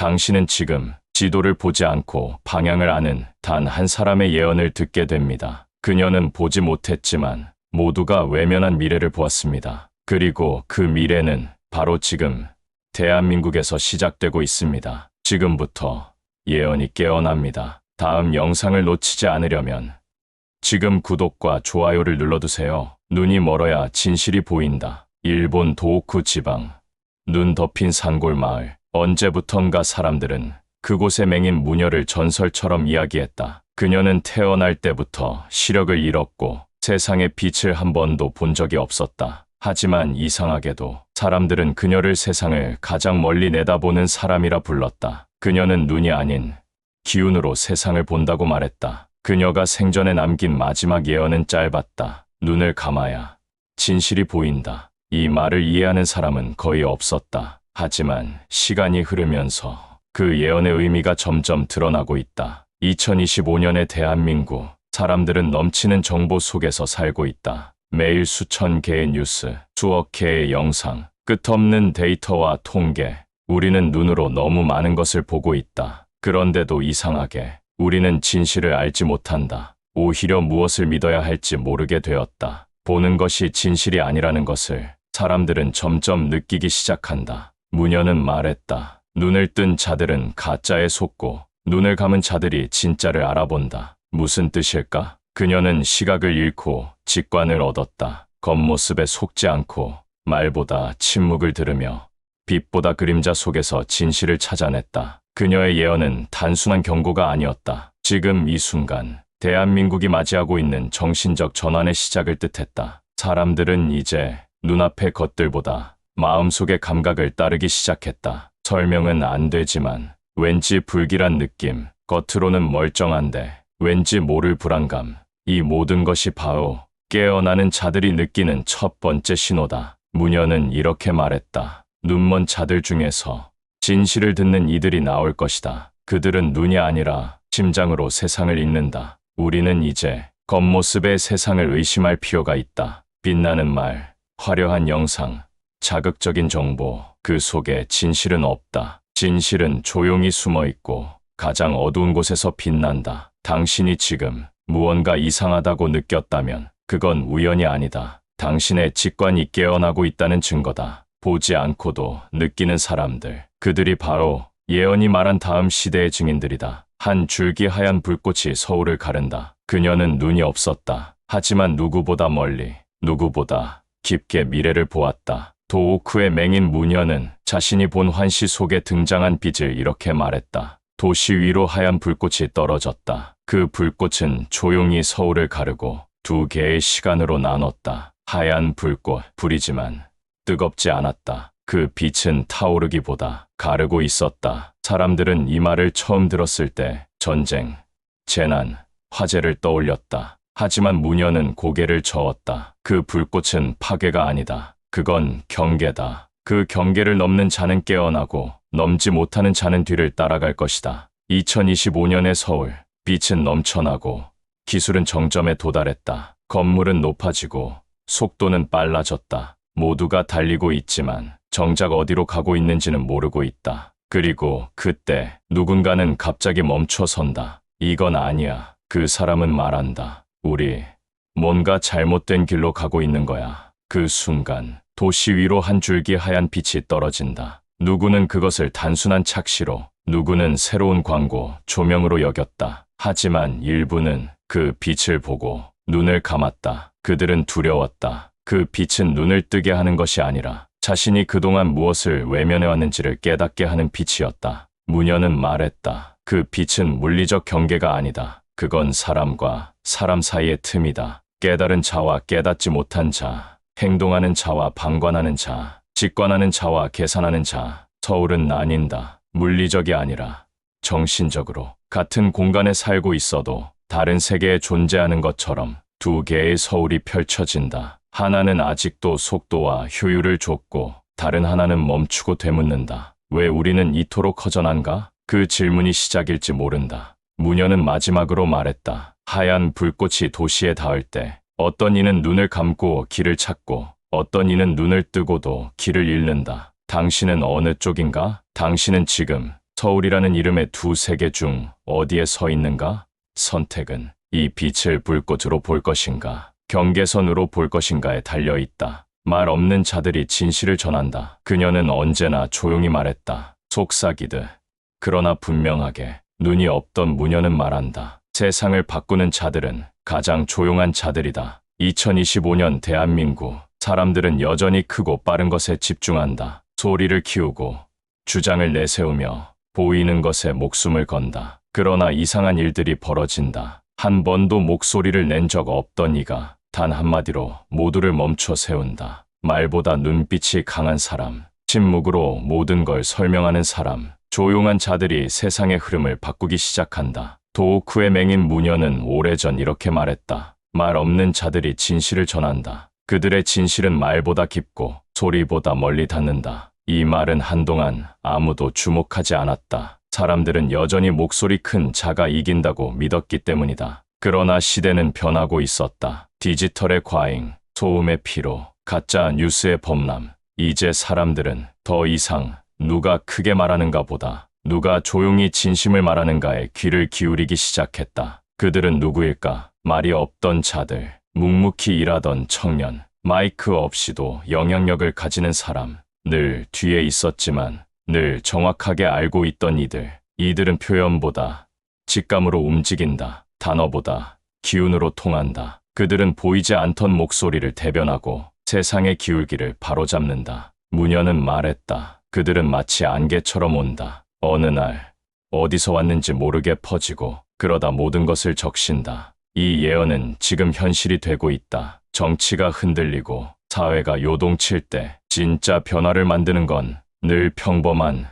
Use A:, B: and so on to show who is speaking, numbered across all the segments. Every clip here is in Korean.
A: 당신은 지금 지도를 보지 않고 방향을 아는 단 한 사람의 예언을 듣게 됩니다. 그녀는 보지 못했지만 모두가 외면한 미래를 보았습니다. 그리고 그 미래는 바로 지금 대한민국에서 시작되고 있습니다. 지금부터 예언이 깨어납니다. 다음 영상을 놓치지 않으려면 지금 구독과 좋아요를 눌러두세요. 눈이 멀어야 진실이 보인다. 일본 도호쿠 지방 눈 덮인 산골 마을. 언제부턴가 사람들은 그곳의 맹인 무녀를 전설처럼 이야기했다. 그녀는 태어날 때부터 시력을 잃었고 세상의 빛을 한 번도 본 적이 없었다. 하지만 이상하게도 사람들은 그녀를 세상을 가장 멀리 내다보는 사람이라 불렀다. 그녀는 눈이 아닌 기운으로 세상을 본다고 말했다. 그녀가 생전에 남긴 마지막 예언은 짧았다. 눈을 감아야 진실이 보인다. 이 말을 이해하는 사람은 거의 없었다. 하지만 시간이 흐르면서 그 예언의 의미가 점점 드러나고 있다. 2025년의 대한민국, 사람들은 넘치는 정보 속에서 살고 있다. 매일 수천 개의 뉴스, 수억 개의 영상, 끝없는 데이터와 통계. 우리는 눈으로 너무 많은 것을 보고 있다. 그런데도 이상하게 우리는 진실을 알지 못한다. 오히려 무엇을 믿어야 할지 모르게 되었다. 보는 것이 진실이 아니라는 것을 사람들은 점점 느끼기 시작한다. 무녀는 말했다. 눈을 뜬 자들은 가짜에 속고 눈을 감은 자들이 진짜를 알아본다. 무슨 뜻일까? 그녀는 시각을 잃고 직관을 얻었다. 겉모습에 속지 않고 말보다 침묵을 들으며 빛보다 그림자 속에서 진실을 찾아냈다. 그녀의 예언은 단순한 경고가 아니었다. 지금 이 순간 대한민국이 맞이하고 있는 정신적 전환의 시작을 뜻했다. 사람들은 이제 눈앞의 것들보다 마음속의 감각을 따르기 시작했다. 설명은 안 되지만 왠지 불길한 느낌, 겉으로는 멀쩡한데 왠지 모를 불안감. 이 모든 것이 바로 깨어나는 자들이 느끼는 첫 번째 신호다. 무녀는 이렇게 말했다. 눈먼 자들 중에서 진실을 듣는 이들이 나올 것이다. 그들은 눈이 아니라 심장으로 세상을 읽는다. 우리는 이제 겉모습의 세상을 의심할 필요가 있다. 빛나는 말, 화려한 영상, 자극적인 정보, 그 속에 진실은 없다. 진실은 조용히 숨어 있고 가장 어두운 곳에서 빛난다. 당신이 지금 무언가 이상하다고 느꼈다면 그건 우연이 아니다. 당신의 직관이 깨어나고 있다는 증거다. 보지 않고도 느끼는 사람들, 그들이 바로 예언이 말한 다음 시대의 증인들이다. 한 줄기 하얀 불꽃이 서울을 가른다. 그녀는 눈이 없었다. 하지만 누구보다 멀리, 누구보다 깊게 미래를 보았다. 도호쿠의 맹인 무녀는 자신이 본 환시 속에 등장한 빛을 이렇게 말했다. 도시 위로 하얀 불꽃이 떨어졌다. 그 불꽃은 조용히 서울을 가르고 두 개의 시간으로 나눴다. 하얀 불꽃, 불이지만 뜨겁지 않았다. 그 빛은 타오르기보다 가르고 있었다. 사람들은 이 말을 처음 들었을 때 전쟁, 재난, 화재를 떠올렸다. 하지만 무녀는 고개를 저었다. 그 불꽃은 파괴가 아니다. 그건 경계다. 그 경계를 넘는 자는 깨어나고 넘지 못하는 자는 뒤를 따라갈 것이다. 2025년의 서울, 빛은 넘쳐나고 기술은 정점에 도달했다. 건물은 높아지고 속도는 빨라졌다. 모두가 달리고 있지만 정작 어디로 가고 있는지는 모르고 있다. 그리고 그때 누군가는 갑자기 멈춰선다. 이건 아니야. 그 사람은 말한다. 우리 뭔가 잘못된 길로 가고 있는 거야. 그 순간 도시 위로 한 줄기 하얀 빛이 떨어진다. 누구는 그것을 단순한 착시로, 누구는 새로운 광고, 조명으로 여겼다. 하지만 일부는 그 빛을 보고 눈을 감았다. 그들은 두려웠다. 그 빛은 눈을 뜨게 하는 것이 아니라 자신이 그동안 무엇을 외면해왔는지를 깨닫게 하는 빛이었다. 무녀는 말했다. 그 빛은 물리적 경계가 아니다. 그건 사람과 사람 사이의 틈이다. 깨달은 자와 깨닫지 못한 자, 행동하는 자와 방관하는 자, 직관하는 자와 계산하는 자. 서울은 나뉜다. 물리적이 아니라 정신적으로. 같은 공간에 살고 있어도 다른 세계에 존재하는 것처럼 두 개의 서울이 펼쳐진다. 하나는 아직도 속도와 효율을 좇고 다른 하나는 멈추고 되묻는다. 왜 우리는 이토록 허전한가? 그 질문이 시작일지 모른다. 무녀는 마지막으로 말했다. 하얀 불꽃이 도시에 닿을 때 어떤 이는 눈을 감고 길을 찾고 어떤 이는 눈을 뜨고도 길을 잃는다. 당신은 어느 쪽인가? 당신은 지금 서울이라는 이름의 두 세계 중 어디에 서 있는가? 선택은 이 빛을 불꽃으로 볼 것인가, 경계선으로 볼 것인가에 달려 있다. 말 없는 자들이 진실을 전한다. 그녀는 언제나 조용히 말했다. 속삭이듯. 그러나 분명하게 눈이 없던 무녀는 말한다. 세상을 바꾸는 자들은 가장 조용한 자들이다. 2025년 대한민국 사람들은 여전히 크고 빠른 것에 집중한다. 소리를 키우고 주장을 내세우며 보이는 것에 목숨을 건다. 그러나 이상한 일들이 벌어진다. 한 번도 목소리를 낸 적 없던 이가 단 한마디로 모두를 멈춰 세운다. 말보다 눈빛이 강한 사람, 침묵으로 모든 걸 설명하는 사람, 조용한 자들이 세상의 흐름을 바꾸기 시작한다. 도호쿠의 맹인 무녀는 오래전 이렇게 말했다. 말 없는 자들이 진실을 전한다. 그들의 진실은 말보다 깊고 소리보다 멀리 닿는다. 이 말은 한동안 아무도 주목하지 않았다. 사람들은 여전히 목소리 큰 자가 이긴다고 믿었기 때문이다. 그러나 시대는 변하고 있었다. 디지털의 과잉, 소음의 피로, 가짜 뉴스의 범람. 이제 사람들은 더 이상 누가 크게 말하는가 보다 누가 조용히 진심을 말하는가에 귀를 기울이기 시작했다. 그들은 누구일까? 말이 없던 자들, 묵묵히 일하던 청년, 마이크 없이도 영향력을 가지는 사람, 늘 뒤에 있었지만 늘 정확하게 알고 있던 이들은 표현보다 직감으로 움직인다. 단어보다 기운으로 통한다. 그들은 보이지 않던 목소리를 대변하고 세상의 기울기를 바로잡는다. 무녀는 말했다. 그들은 마치 안개처럼 온다. 어느 날 어디서 왔는지 모르게 퍼지고 그러다 모든 것을 적신다. 이 예언은 지금 현실이 되고 있다. 정치가 흔들리고 사회가 요동칠 때 진짜 변화를 만드는 건 늘 평범한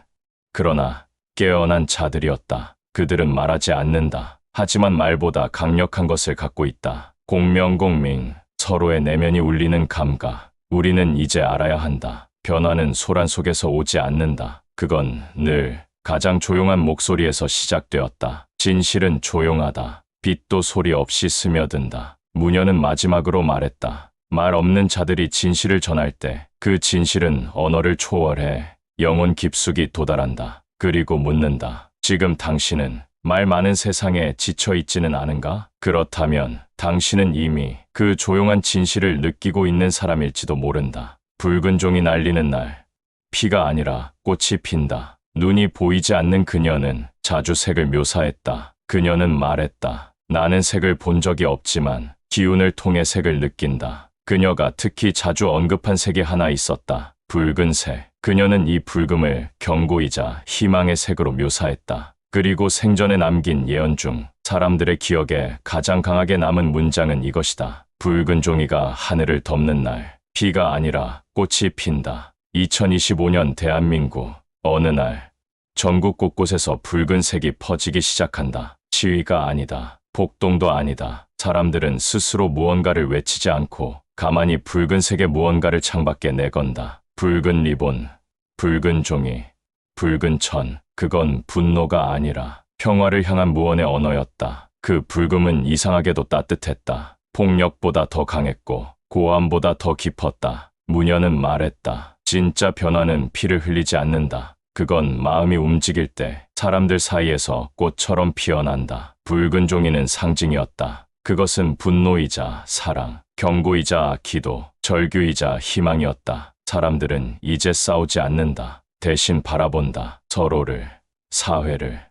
A: 그러나 깨어난 자들이었다. 그들은 말하지 않는다. 하지만 말보다 강력한 것을 갖고 있다. 공명공명, 서로의 내면이 울리는 감각. 우리는 이제 알아야 한다. 변화는 소란 속에서 오지 않는다. 그건 늘 가장 조용한 목소리에서 시작되었다. 진실은 조용하다. 빛도 소리 없이 스며든다. 무녀는 마지막으로 말했다. 말 없는 자들이 진실을 전할 때 그 진실은 언어를 초월해 영혼 깊숙이 도달한다. 그리고 묻는다. 지금 당신은 말 많은 세상에 지쳐 있지는 않은가? 그렇다면 당신은 이미 그 조용한 진실을 느끼고 있는 사람일지도 모른다. 붉은 종이 날리는 날, 피가 아니라 꽃이 핀다. 눈이 보이지 않는 그녀는 자주 색을 묘사했다. 그녀는 말했다. 나는 색을 본 적이 없지만 기운을 통해 색을 느낀다. 그녀가 특히 자주 언급한 색이 하나 있었다. 붉은색. 그녀는 이 붉음을 경고이자 희망의 색으로 묘사했다. 그리고 생전에 남긴 예언 중 사람들의 기억에 가장 강하게 남은 문장은 이것이다. 붉은 종이가 하늘을 덮는 날, 비가 아니라 꽃이 핀다. 2025년 대한민국. 어느 날 전국 곳곳에서 붉은색이 퍼지기 시작한다. 시위가 아니다. 폭동도 아니다. 사람들은 스스로 무언가를 외치지 않고 가만히 붉은색의 무언가를 창밖에 내건다. 붉은 리본, 붉은 종이, 붉은 천. 그건 분노가 아니라 평화를 향한 무언의 언어였다. 그 붉음은 이상하게도 따뜻했다. 폭력보다 더 강했고 고함보다 더 깊었다. 무녀는 말했다. 진짜 변화는 피를 흘리지 않는다. 그건 마음이 움직일 때 사람들 사이에서 꽃처럼 피어난다. 붉은 종이는 상징이었다. 그것은 분노이자 사랑, 경고이자 기도, 절규이자 희망이었다. 사람들은 이제 싸우지 않는다. 대신 바라본다. 서로를, 사회를,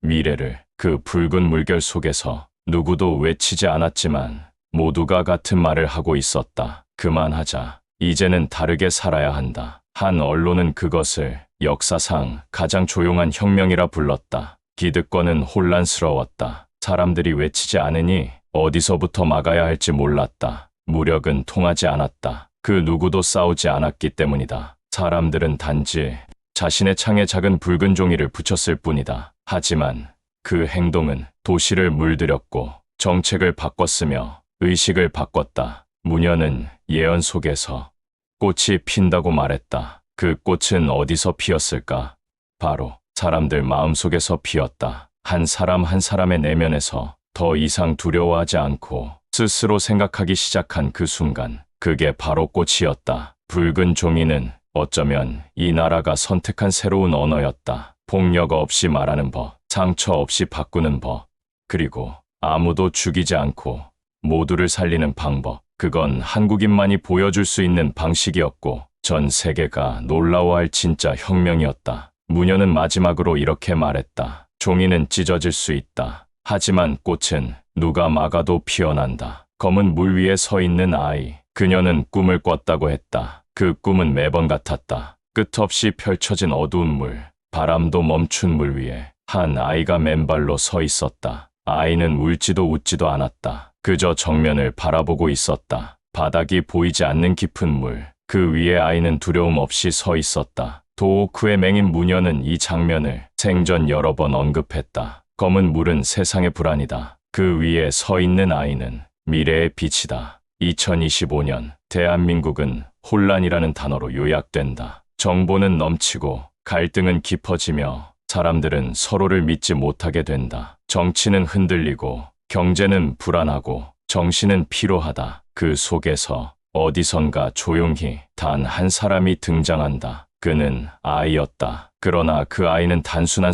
A: 미래를. 그 붉은 물결 속에서 누구도 외치지 않았지만 모두가 같은 말을 하고 있었다. 그만하자. 이제는 다르게 살아야 한다. 한 언론은 그것을 역사상 가장 조용한 혁명이라 불렀다. 기득권은 혼란스러웠다. 사람들이 외치지 않으니 어디서부터 막아야 할지 몰랐다. 무력은 통하지 않았다. 그 누구도 싸우지 않았기 때문이다. 사람들은 단지 자신의 창에 작은 붉은 종이를 붙였을 뿐이다. 하지만 그 행동은 도시를 물들였고 정책을 바꿨으며 의식을 바꿨다. 무녀는 예언 속에서 꽃이 핀다고 말했다. 그 꽃은 어디서 피었을까? 바로 사람들 마음속에서 피었다. 한 사람 한 사람의 내면에서 더 이상 두려워하지 않고 스스로 생각하기 시작한 그 순간, 그게 바로 꽃이었다. 붉은 종이는 어쩌면 이 나라가 선택한 새로운 언어였다. 폭력 없이 말하는 법, 상처 없이 바꾸는 법, 그리고 아무도 죽이지 않고 모두를 살리는 방법. 그건 한국인만이 보여줄 수 있는 방식이었고 전 세계가 놀라워할 진짜 혁명이었다. 무녀는 마지막으로 이렇게 말했다. 종이는 찢어질 수 있다. 하지만 꽃은 누가 막아도 피어난다. 검은 물 위에 서 있는 아이. 그녀는 꿈을 꿨다고 했다. 그 꿈은 매번 같았다. 끝없이 펼쳐진 어두운 물, 바람도 멈춘 물 위에 한 아이가 맨발로 서 있었다. 아이는 울지도 웃지도 않았다. 그저 정면을 바라보고 있었다. 바닥이 보이지 않는 깊은 물, 그 위에 아이는 두려움 없이 서 있었다. 도호쿠의 맹인 무녀는 이 장면을 생전 여러 번 언급했다. 검은 물은 세상의 불안이다. 그 위에 서 있는 아이는 미래의 빛이다. 2025년 대한민국은 혼란이라는 단어로 요약된다. 정보는 넘치고 갈등은 깊어지며 사람들은 서로를 믿지 못하게 된다. 정치는 흔들리고 경제는 불안하고 정신은 피로하다. 그 속에서 어디선가 조용히 단 한 사람이 등장한다. 그는 아이였다. 그러나 그 아이는 단순한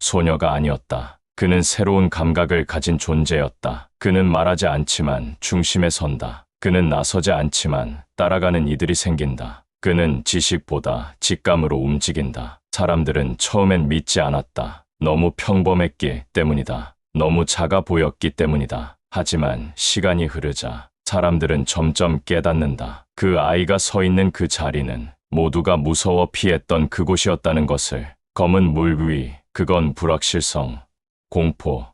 A: 소녀가 아니었다. 그는 새로운 감각을 가진 존재였다. 그는 말하지 않지만 중심에 선다. 그는 나서지 않지만 따라가는 이들이 생긴다. 그는 지식보다 직감으로 움직인다. 사람들은 처음엔 믿지 않았다. 너무 평범했기 때문이다. 너무 작아 보였기 때문이다. 하지만 시간이 흐르자 사람들은 점점 깨닫는다. 그 아이가 서 있는 그 자리는 모두가 무서워 피했던 그곳이었다는 것을. 검은 물 위, 그건 불확실성, 공포,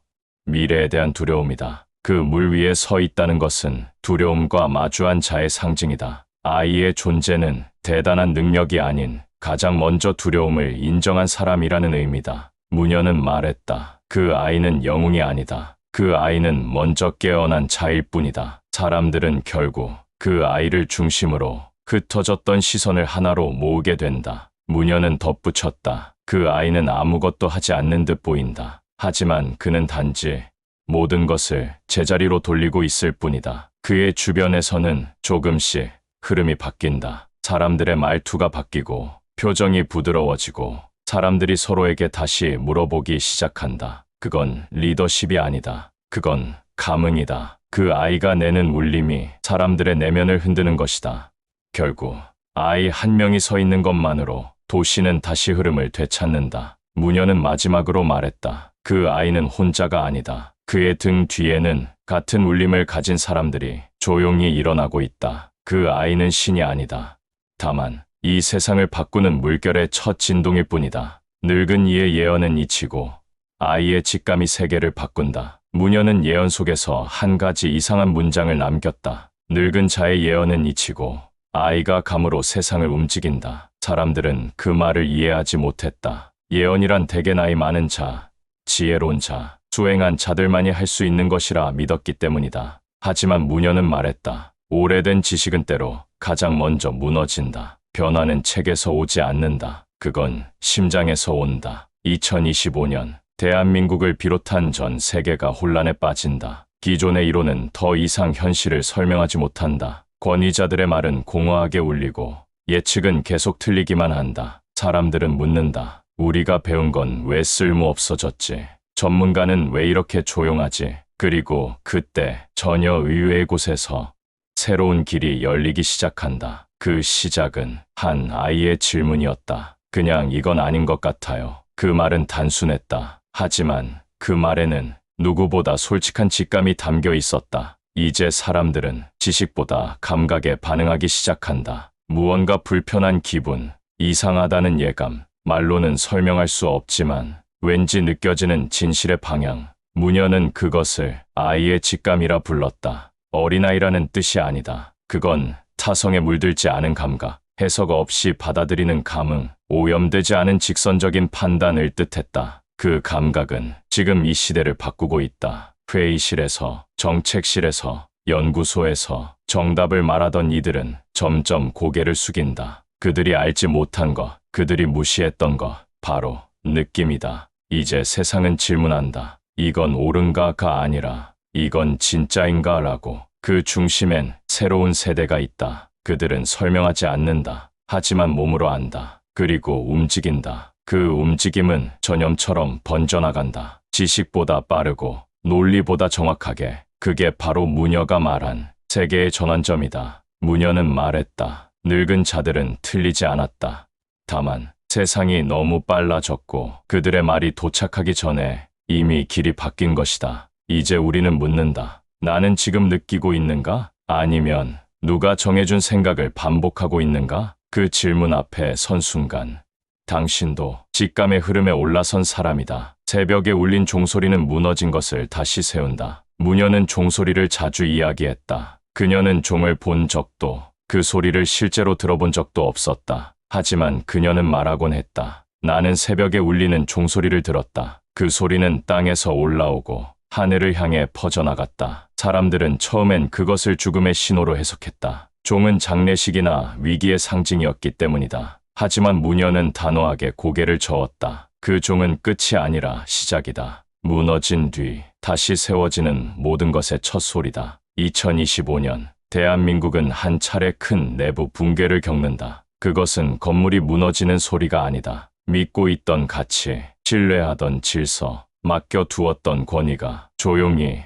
A: 미래에 대한 두려움이다. 그 물 위에 서 있다는 것은 두려움과 마주한 자의 상징이다. 아이의 존재는 대단한 능력이 아닌 가장 먼저 두려움을 인정한 사람이라는 의미다. 무녀는 말했다. 그 아이는 영웅이 아니다. 그 아이는 먼저 깨어난 자일 뿐이다. 사람들은 결국 그 아이를 중심으로 흩어졌던 시선을 하나로 모으게 된다. 무녀는 덧붙였다. 그 아이는 아무것도 하지 않는 듯 보인다. 하지만 그는 단지 모든 것을 제자리로 돌리고 있을 뿐이다. 그의 주변에서는 조금씩 흐름이 바뀐다. 사람들의 말투가 바뀌고 표정이 부드러워지고 사람들이 서로에게 다시 물어보기 시작한다. 그건 리더십이 아니다. 그건 감흥이다. 그 아이가 내는 울림이 사람들의 내면을 흔드는 것이다. 결국 아이 한 명이 서 있는 것만으로 도시는 다시 흐름을 되찾는다. 무녀는 마지막으로 말했다. 그 아이는 혼자가 아니다. 그의 등 뒤에는 같은 울림을 가진 사람들이 조용히 일어나고 있다. 그 아이는 신이 아니다. 다만 이 세상을 바꾸는 물결의 첫 진동일 뿐이다. 늙은 이의 예언은 잊히고 아이의 직감이 세계를 바꾼다. 무녀는 예언 속에서 한 가지 이상한 문장을 남겼다. 늙은 자의 예언은 잊히고 아이가 감으로 세상을 움직인다. 사람들은 그 말을 이해하지 못했다. 예언이란 대개 나이 많은 자, 지혜로운 자, 수행한 자들만이 할 수 있는 것이라 믿었기 때문이다. 하지만 무녀는 말했다. 오래된 지식은 때로 가장 먼저 무너진다. 변화는 책에서 오지 않는다. 그건 심장에서 온다. 2025년 대한민국을 비롯한 전 세계가 혼란에 빠진다. 기존의 이론은 더 이상 현실을 설명하지 못한다. 권위자들의 말은 공허하게 울리고 예측은 계속 틀리기만 한다. 사람들은 묻는다. 우리가 배운 건 왜 쓸모없어졌지? 전문가는 왜 이렇게 조용하지? 그리고 그때 전혀 의외의 곳에서 새로운 길이 열리기 시작한다. 그 시작은 한 아이의 질문이었다. 그냥 이건 아닌 것 같아요. 그 말은 단순했다. 하지만 그 말에는 누구보다 솔직한 직감이 담겨 있었다. 이제 사람들은 지식보다 감각에 반응하기 시작한다. 무언가 불편한 기분, 이상하다는 예감, 말로는 설명할 수 없지만 왠지 느껴지는 진실의 방향. 무녀는 그것을 아이의 직감이라 불렀다. 어린아이라는 뜻이 아니다. 그건 타성에 물들지 않은 감각, 해석 없이 받아들이는 감흥, 오염되지 않은 직선적인 판단을 뜻했다. 그 감각은 지금 이 시대를 바꾸고 있다. 회의실에서, 정책실에서, 연구소에서 정답을 말하던 이들은 점점 고개를 숙인다. 그들이 알지 못한 것, 그들이 무시했던 것, 바로 느낌이다. 이제 세상은 질문한다. 이건 옳은가가 아니라 이건 진짜인가 라고. 그 중심엔 새로운 세대가 있다. 그들은 설명하지 않는다. 하지만 몸으로 안다. 그리고 움직인다. 그 움직임은 전염처럼 번져나간다. 지식보다 빠르고 논리보다 정확하게. 그게 바로 무녀가 말한 세계의 전환점이다. 무녀는 말했다. 늙은 자들은 틀리지 않았다. 다만 세상이 너무 빨라졌고 그들의 말이 도착하기 전에 이미 길이 바뀐 것이다. 이제 우리는 묻는다. 나는 지금 느끼고 있는가? 아니면 누가 정해준 생각을 반복하고 있는가? 그 질문 앞에 선 순간 당신도 직감의 흐름에 올라선 사람이다. 새벽에 울린 종소리는 무너진 것을 다시 세운다. 무녀는 종소리를 자주 이야기했다. 그녀는 종을 본 적도 그 소리를 실제로 들어본 적도 없었다. 하지만 그녀는 말하곤 했다. 나는 새벽에 울리는 종소리를 들었다. 그 소리는 땅에서 올라오고 하늘을 향해 퍼져나갔다. 사람들은 처음엔 그것을 죽음의 신호로 해석했다. 종은 장례식이나 위기의 상징이었기 때문이다. 하지만 무녀는 단호하게 고개를 저었다. 그 종은 끝이 아니라 시작이다. 무너진 뒤 다시 세워지는 모든 것의 첫 소리다. 2025년 대한민국은 한 차례 큰 내부 붕괴를 겪는다. 그것은 건물이 무너지는 소리가 아니다. 믿고 있던 가치, 신뢰하던 질서, 맡겨두었던 권위가 조용히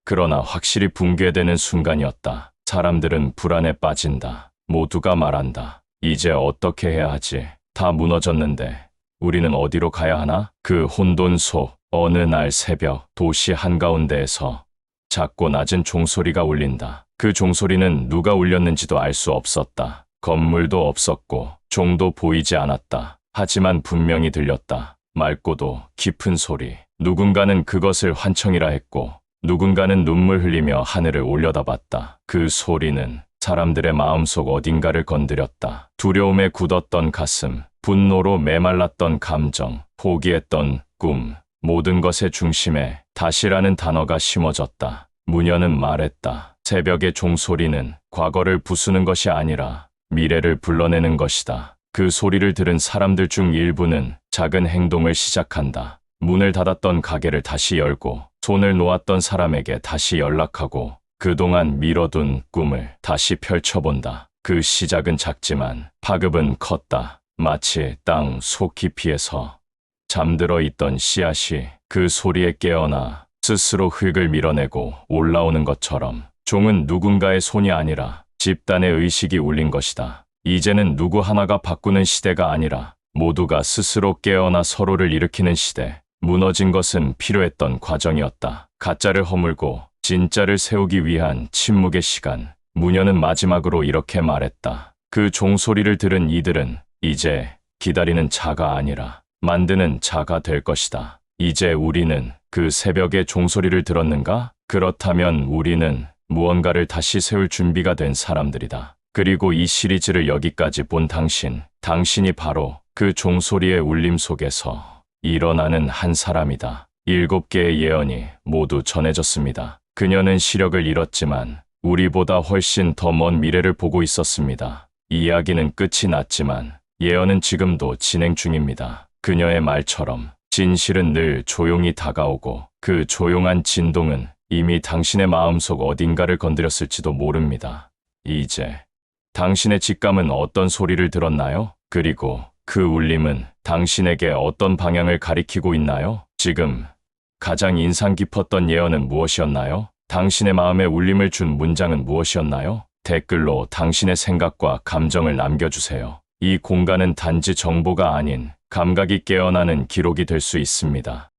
A: 그러나 확실히 붕괴되는 순간이었다. 사람들은 불안에 빠진다. 모두가 말한다. 이제 어떻게 해야 하지? 다 무너졌는데 우리는 어디로 가야 하나? 그 혼돈 속 어느 날 새벽 도시 한가운데에서 작고 낮은 종소리가 울린다. 그 종소리는 누가 울렸는지도 알 수 없었다. 건물도 없었고 종도 보이지 않았다. 하지만 분명히 들렸다. 맑고도 깊은 소리. 누군가는 그것을 환청이라 했고 누군가는 눈물 흘리며 하늘을 올려다봤다. 그 소리는 사람들의 마음속 어딘가를 건드렸다. 두려움에 굳었던 가슴, 분노로 메말랐던 감정, 포기했던 꿈, 모든 것의 중심에 다시라는 단어가 심어졌다. 무녀는 말했다. 새벽의 종소리는 과거를 부수는 것이 아니라 미래를 불러내는 것이다. 그 소리를 들은 사람들 중 일부는 작은 행동을 시작한다. 문을 닫았던 가게를 다시 열고 손을 놓았던 사람에게 다시 연락하고 그동안 미뤄둔 꿈을 다시 펼쳐본다. 그 시작은 작지만 파급은 컸다. 마치 땅 속 깊이에서 잠들어 있던 씨앗이 그 소리에 깨어나 스스로 흙을 밀어내고 올라오는 것처럼 종은 누군가의 손이 아니라 집단의 의식이 울린 것이다. 이제는 누구 하나가 바꾸는 시대가 아니라 모두가 스스로 깨어나 서로를 일으키는 시대. 무너진 것은 필요했던 과정이었다. 가짜를 허물고 진짜를 세우기 위한 침묵의 시간. 무녀는 마지막으로 이렇게 말했다. 그 종소리를 들은 이들은 이제 기다리는 자가 아니라 만드는 자가 될 것이다. 이제 우리는 그 새벽의 종소리를 들었는가? 그렇다면 우리는 무언가를 다시 세울 준비가 된 사람들이다. 그리고 이 시리즈를 여기까지 본 당신이 바로 그 종소리의 울림 속에서 일어나는 한 사람이다. 7개의 예언이 모두 전해졌습니다. 그녀는 시력을 잃었지만 우리보다 훨씬 더 먼 미래를 보고 있었습니다. 이야기는 끝이 났지만 예언은 지금도 진행 중입니다. 그녀의 말처럼 진실은 늘 조용히 다가오고 그 조용한 진동은 이미 당신의 마음속 어딘가를 건드렸을지도 모릅니다. 이제 당신의 직감은 어떤 소리를 들었나요? 그리고 그 울림은 당신에게 어떤 방향을 가리키고 있나요? 지금 가장 인상 깊었던 예언은 무엇이었나요? 당신의 마음에 울림을 준 문장은 무엇이었나요? 댓글로 당신의 생각과 감정을 남겨주세요. 이 공간은 단지 정보가 아닌 감각이 깨어나는 기록이 될 수 있습니다.